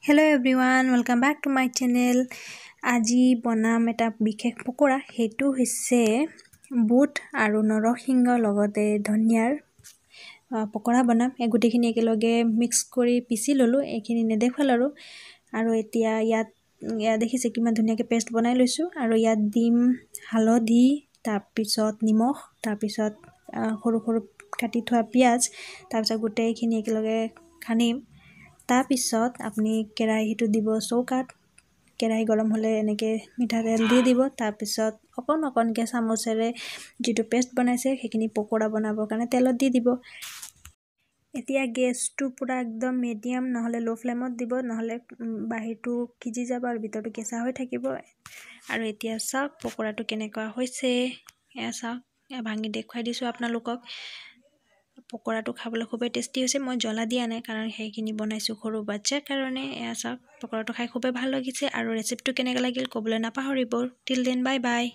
Hello everyone, welcome back to my channel. আজি বনাম এটা বিশেষ পকৰা হেতু হৈছে বুট আৰু নৰসিংহৰ লগতে ধনিয়াৰ পকৰা বনাম এগুটিখিনি একেলগে মিক্স কৰি পিছি ললো এখিনি নেদেখাল আৰু এতিয়া ইয়াত দেখিছে কিমান ধুনীয়াকৈ পেষ্ট বনাই লৈছো আৰু ইয়াত দিম হালধি তাৰপিছত নিমখ তাৰপিছত সৰু সৰু কাটি থোৱা পিয়াজ তাৰপিছত গোটেইখিনি একেলগে খানিম তাৰপিছত আপুনি কেৰাহীটো দিব চৌকাত কেৰাহী গৰম হলে এনেকে মিঠা তেল দি দিব তাৰপিছত অকণকে চামুচেৰে যেটো পেষ্ট বনাইছে সেইখিনি পকৰা বনাবৰ কাৰণে তেলত দি দিব এতিয়া গেছটো পুৰা একদম মিডিয়াম নহলে লো ফ্লেমত দিব নহলে বাহিৰটো কিজি যাব আৰু ভিতৰটো কেঁচা হৈ থাকিব আৰু এতিয়া চাওক পকৰাটো কেনেকুৱা হৈছে এয়া চাওক ভাঙি দেখুৱাই দিছো আপোনালোকক পকৰাটো খাবলৈ খুবেই টেষ্টি হৈছে মই জ্বলা দিয়া নাই কাৰণ সেইখিনি বনাইছো সৰু বাচ্চাৰ কাৰণে এয়া চাওক পকৰাটো খাই খুবেই ভাল লাগিছে আৰু ৰেচিপিটো কেনেকৈ লাগিল ক'বলৈ নাপাহৰিব টিল দেন বাই বাই